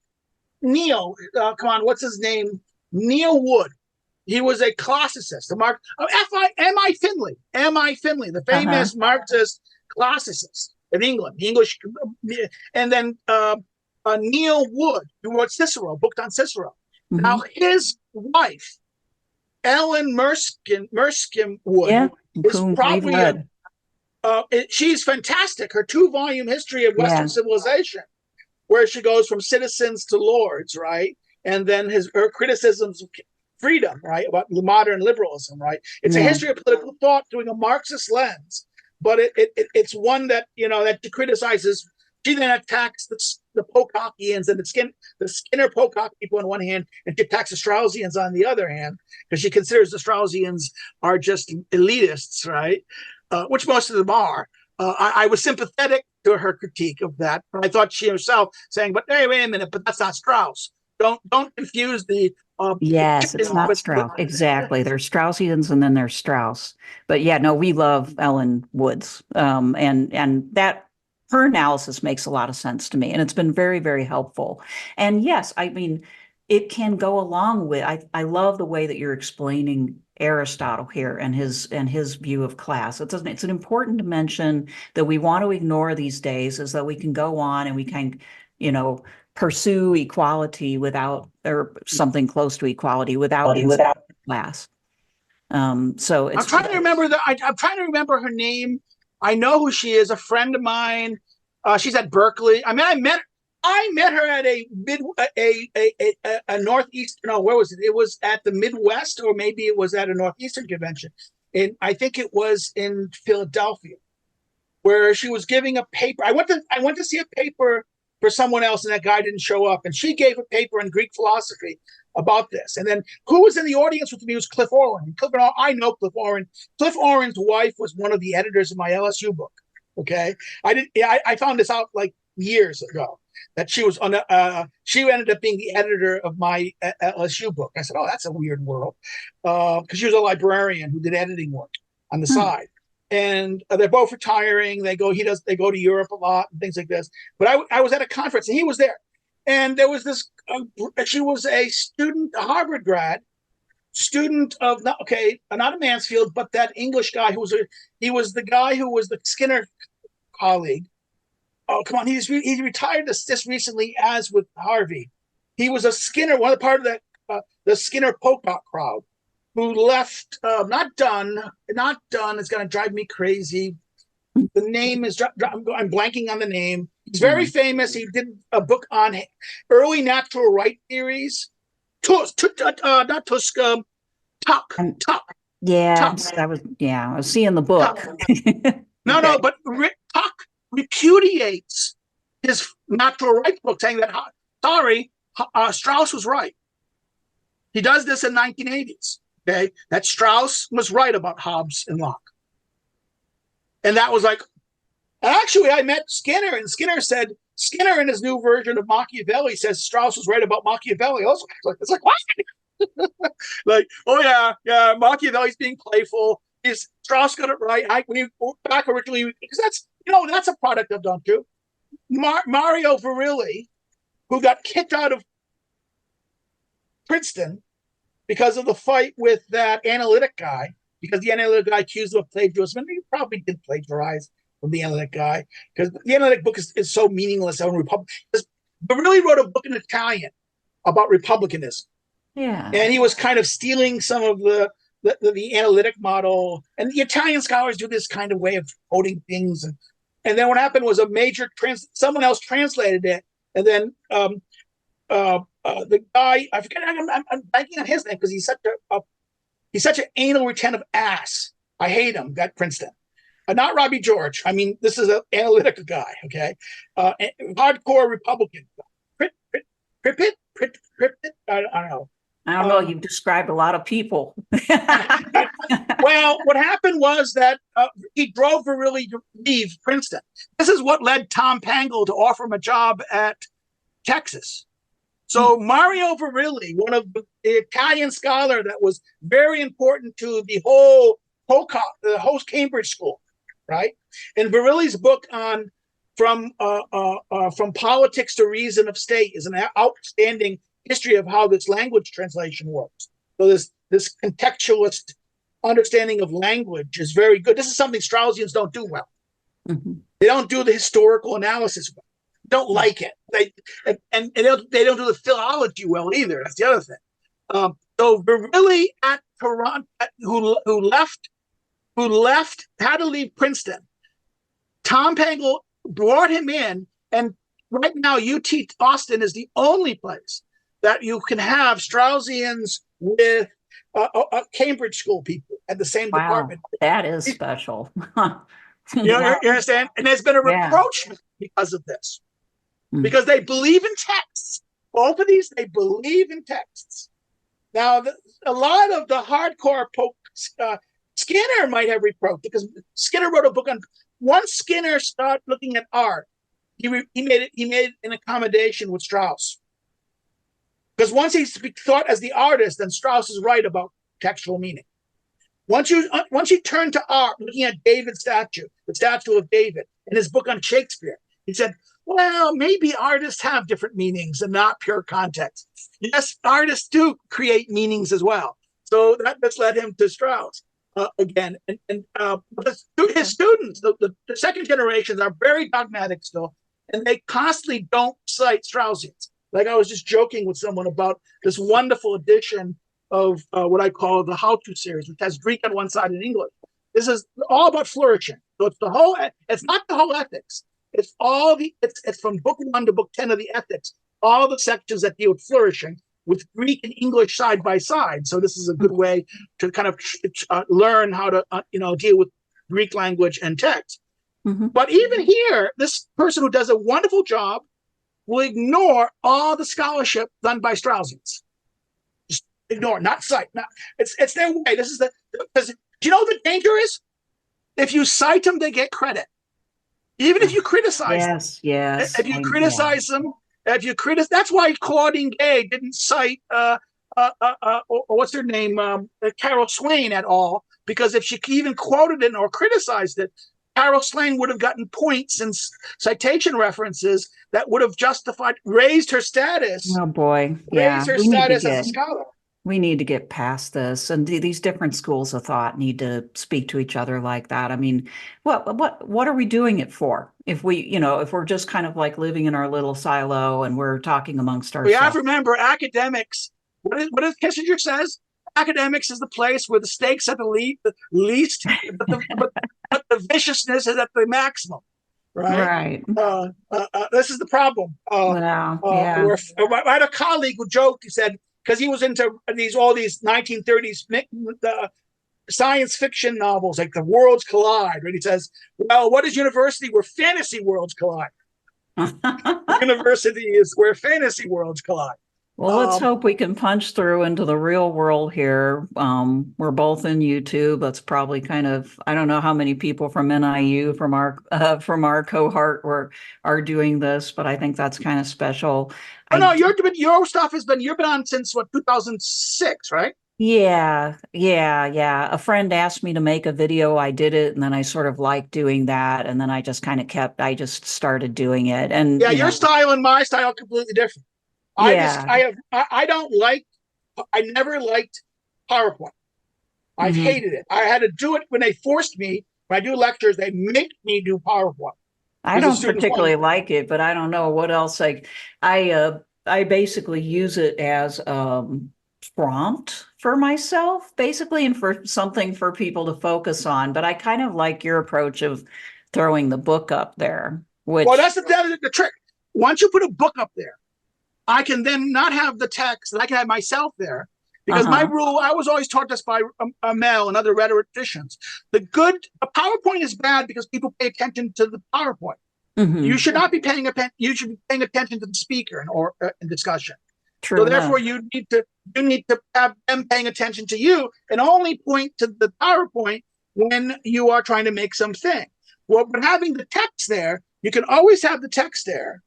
Neil, come on, what's his name? Neil Wood. He was a classicist. M.I. Finley, the famous Marxist classicist in England, the English, and then Neil Wood, who wrote Cicero, booked on Cicero. Mhm. Now his wife, Ellen Merskin Wood, Yeah, is whom we've probably read. she's fantastic. Her 2-volume history of Western civilization, where she goes from citizens to lords, right? And then her criticisms of freedom, right? About modern liberalism, right? It's a history of political thought through a Marxist lens, but it's one that, that criticizes. She then attacks the Pocockians and the Skinner Pocock people on one hand, and she attacks the Straussians on the other hand, because she considers the Straussians are just elitists, right? Which most of them are. I was sympathetic to her critique of that, but I thought she herself saying, "But hey, wait a minute, but that's not Strauss. Don't confuse the." Yes, it's not Strauss. Exactly. There's Straussians and then there's Strauss. But yeah, no, we love Ellen Woods. And that her analysis makes a lot of sense to me. And it's been very, very helpful. And yes, I mean, it can go along with, I love the way that you're explaining Aristotle here and his view of class. It's an important dimension that we want to ignore these days, is that we can go on and we can, pursue equality without, or something close to equality without class. So it's, I'm trying to remember I'm trying to remember her name. I know who she is. A friend of mine. She's at Berkeley. I mean, I met her at a northeastern. No, where was it? It was at the Midwest, or maybe it was at a northeastern convention. And I think it was in Philadelphia, where she was giving a paper. I went to see a paper for someone else, and that guy didn't show up. And she gave a paper in Greek philosophy about this. And then who was in the audience with me was Cliff Oren. I know Cliff Oren. Cliff Oren's wife was one of the editors of my LSU book. Okay, I found this out like years ago, that she was on. She ended up being the editor of my LSU book. I said, "Oh, that's a weird world," because she was a librarian who did editing work on the side. And they're both retiring. They go to Europe a lot and things like this. But I was at a conference and he was there. And there was this, she was a student, a Harvard grad, student of, not a Mansfield, but that English guy he was the guy who was the Skinner colleague. Oh, come on. He retired just recently, as with Harvey. He was a Skinner, one of the part of that, the Skinner Pocock crowd, who left, not done. It's going to drive me crazy. The name is, I'm blanking on the name. He's very famous. He did a book on early natural right theories. Tuck. yeah, I was seeing the book. No, but Tuck repudiates his natural rights book, saying that, Strauss was right. He does this in 1980s. Okay, that Strauss was right about Hobbes and Locke. And that was like, actually, I met Skinner, and Skinner in his new version of Machiavelli says Strauss was right about Machiavelli. It's like, what? Like, oh yeah, Machiavelli's being playful. Strauss got it right. Back originally, because that's a product of Don't You. Mario Verrilli, who got kicked out of Princeton because of the fight with that analytic guy, because the analytic guy accused him of plagiarism, and he probably did plagiarize from the analytic guy, because the analytic book is so meaningless on Republican. Verrilli wrote a book in Italian about republicanism. Yeah. And he was kind of stealing some of the analytic model. And the Italian scholars do this kind of way of quoting things. And then what happened was someone else translated it. And then the guy, I forget, I'm banking on his name, because he's such an anal retentive ass. I hate him at Princeton. Not Robbie George. I mean, this is an analytical guy, okay? Hardcore Republican. Prippit? I don't know. I don't know. You've described a lot of people. Well, what happened was that he drove Verrilli to leave Princeton. This is what led Tom Pangle to offer him a job at Texas. So Mario Verrilli, one of the Italian scholar that was very important to the whole Cambridge school, right? And Verrilli's book on From Politics to Reason of State is an outstanding history of how this language translation works. So this contextualist understanding of language is very good. This is something Straussians don't do well. Mm-hmm. They don't do the historical analysis well. Don't like it. They don't do the philology well either. That's the other thing. So Verrilli at Toronto, who left, had to leave Princeton. Tom Pangle brought him in, and right now UT Austin is the only place that you can have Straussians with Cambridge school people at the same department. That is special. You understand? And there's been a rapprochement because of this. Because they believe in texts. Both of these, they believe in texts. Now, a lot of the hardcore Skinner might have reproached, because Skinner wrote a book on, once Skinner started looking at art, he made an accommodation with Strauss. Because once he thought as the artist, then Strauss is right about textual meaning. Once you turn to art, looking at David's statue, the statue of David, in his book on Shakespeare, he said, well, maybe artists have different meanings and not pure context. Yes, artists do create meanings as well. So that's led him to Strauss again. And his students, the second generations, are very dogmatic still, and they constantly don't cite Straussians. Like I was just joking with someone about this wonderful edition of what I call the How-To series, which has Greek on one side and English. This is all about flourishing. So it's not the whole ethics. It's from book 1 to book 10 of the ethics, all the sections that deal with flourishing, with Greek and English side by side. So this is a good way to kind of learn how to deal with Greek language and text. Mm-hmm. But even here, this person who does a wonderful job will ignore all the scholarship done by Straussians. Just ignore, not cite. It's their way. This is because do you know what the danger is? If you cite them, they get credit. Even if you criticize them. Yes. If you criticize them, that's why Claudine Gay didn't cite what's her name, Carol Swain at all, because if she even quoted it or criticized it, Carol Swain would have gotten points and citation references that would have raised her status. Oh boy, raised her status as a scholar. We need to get past this, and these different schools of thought need to speak to each other like that. I mean, what are we doing it for? If we're just kind of like living in our little silo and we're talking amongst ourselves. We have to remember, academics. What does Kissinger says? Academics is the place where the stakes are the least, but the viciousness is at the maximum. Right. This is the problem. I had a colleague who joked. He said, because he was into all these 1930s science fiction novels, like The Worlds Collide, right? He says, well, what is university? Where fantasy worlds collide. University is where fantasy worlds collide. Well, let's hope we can punch through into the real world here. We're both in YouTube. That's probably kind of, I don't know how many people from NIU, from our cohort are doing this, but I think that's kind of special. Your stuff you've been on since 2006, right? Yeah. A friend asked me to make a video. I did it, and then I sort of liked doing that, and then I just kind of I just started doing it. And your style and my style are completely different. I never liked PowerPoint. I've hated it. I had to do it when they forced me. When I do lectures, they make me do PowerPoint. I don't particularly like it, but I don't know what else. I basically use it as prompt for myself, basically, and for something for people to focus on. But I kind of like your approach of throwing the book up there. Well, that's the trick. Once you put a book up there, I can then not have the text, and I can have myself there, Because my rule, I was always taught this by Mel and other rhetoricians. The PowerPoint is bad because people pay attention to the PowerPoint. You should not be paying attention. You should be paying attention to the speaker in discussion. True so enough. therefore, you need to have them paying attention to you and only point to the PowerPoint when you are trying to make something. Well, but having the text there, you can always have the text there.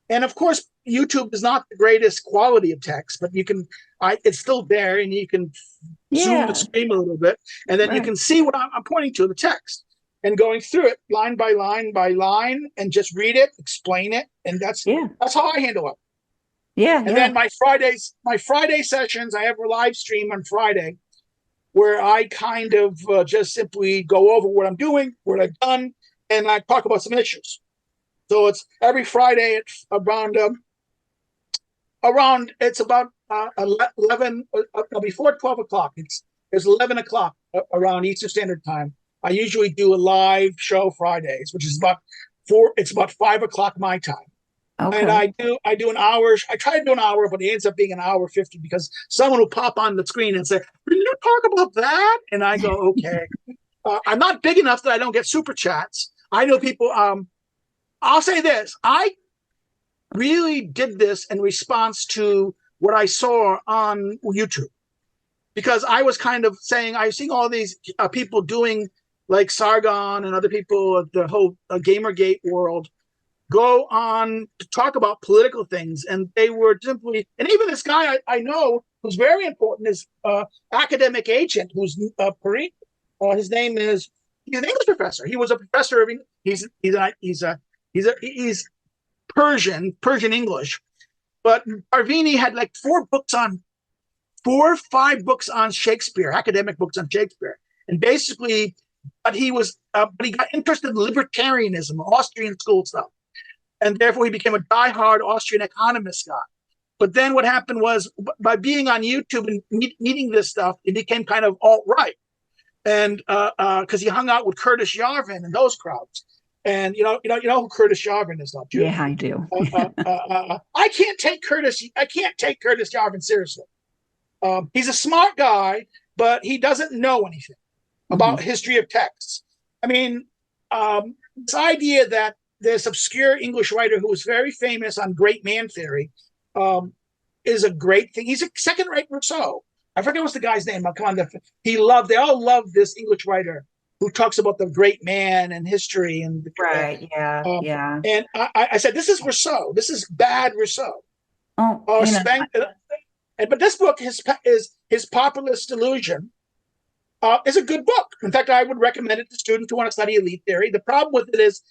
And of course, YouTube is not the greatest quality of text, but it's still there, and you can zoom the screen a little bit, and then you can see what I'm pointing to, the text, and going through it line by line by line, and just read it, explain it, and that's how I handle it. Yeah. And then my Friday sessions, I have a live stream on Friday where I kind of just simply go over what I'm doing, what I've done, and I talk about some issues. So it's every Friday at it's about 11 before 12 o'clock. It's 11 o'clock around Eastern Standard Time. I usually do a live show Fridays, which is about 5 o'clock my time. Okay. And I do an hour. I try to do an hour, but it ends up being an hour 50 because someone will pop on the screen and say, "Did you talk about that?" And I go, "Okay." I'm not big enough that I don't get super chats. I know people. I'll say this: I really did this in response to what I saw on YouTube, because I was kind of saying I was seeing all these people doing, like Sargon and other people, the whole Gamergate world, go on to talk about political things, and they were simply, and even this guy I know who's very important is academic agent, who's Paris. His name is, he's an English professor. He was a professor of he's Persian English, but Parvini had like 4 or 5 books on Shakespeare, academic books on Shakespeare, and basically, but he got interested in libertarianism, Austrian school stuff. And therefore, he became a diehard Austrian economist guy. But then what happened was, by being on YouTube and meeting this stuff, it became kind of alt-right. And because he hung out with Curtis Yarvin and those crowds. And you know who Curtis Yarvin is, don't you? Yeah, I do. I can't take Curtis Yarvin seriously. He's a smart guy, but he doesn't know anything about history of texts. I mean, this idea that this obscure English writer who was very famous on great man theory is a great thing. He's a second-rate Rousseau. I forget what's the guy's name. They all love this English writer who talks about the great man and history and yeah. And I said, this is Rousseau. This is bad Rousseau. But this book is his Populist Delusion. Is a good book. In fact, I would recommend it to students who want to study elite theory. The problem with it is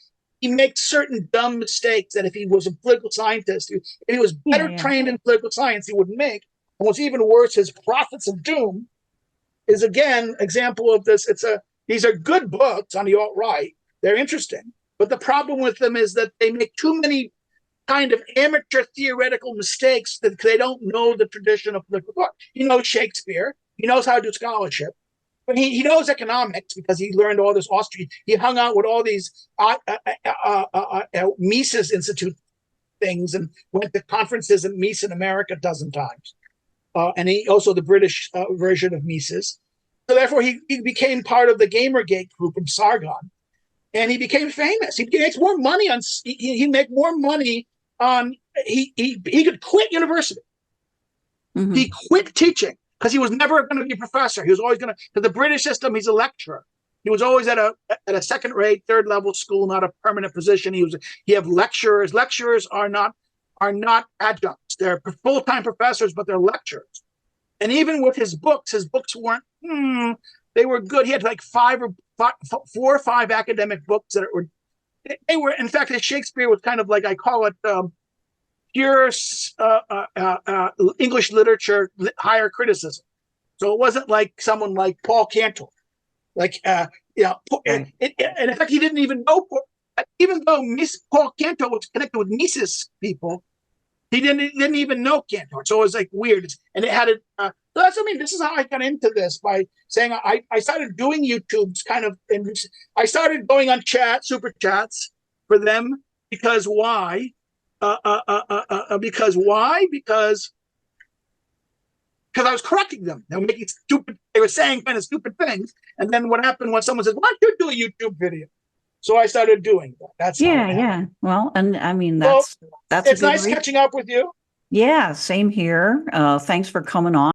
he makes certain dumb mistakes that if he was a political scientist, if he was better trained in political science, he wouldn't make. And what's even worse, his Prophets of Doom is, again, example of this. These are good books on the alt-right. They're interesting. But the problem with them is that they make too many kind of amateur theoretical mistakes that they don't know the tradition of political thought. He knows Shakespeare. He knows how to do scholarship. But he knows economics because he learned all this Austrian. He hung out with all these Mises Institute things and went to conferences in Mises in America a dozen times. And he also the British version of Mises. So therefore, he became part of the Gamergate group in Sargon, and he became famous. He makes more money on. He make more money on. He could quit university. He quit teaching because he was never going to be a professor. He was always going to. To the British system, he's a lecturer. He was always at a second-rate, third-level school, not a permanent position. He have lecturers. Lecturers are not adjuncts. They're full-time professors, but they're lecturers. And even with his books weren't. They were good. He had like 4 or 5 academic books that were. They were, in fact, his Shakespeare was kind of like, I call it pure English literature higher criticism. So it wasn't like someone like Paul Cantor, and in fact, he didn't even know. Even though Paul Cantor was connected with Mises people, he didn't even know Cantor. So it was like weird, and it had a. So this is how I got into this, by saying I started doing YouTube's kind of, and I started going on super chats for them because why? Because because I was correcting them. They were making stupid. They were saying kind of stupid things. And then what happened when someone says, "Why don't you do a YouTube video?" So I started doing that. That's how it happened. Yeah. Well, and I mean, Well, that's it's a good nice catching up with you. Yeah, same here. Thanks for coming on.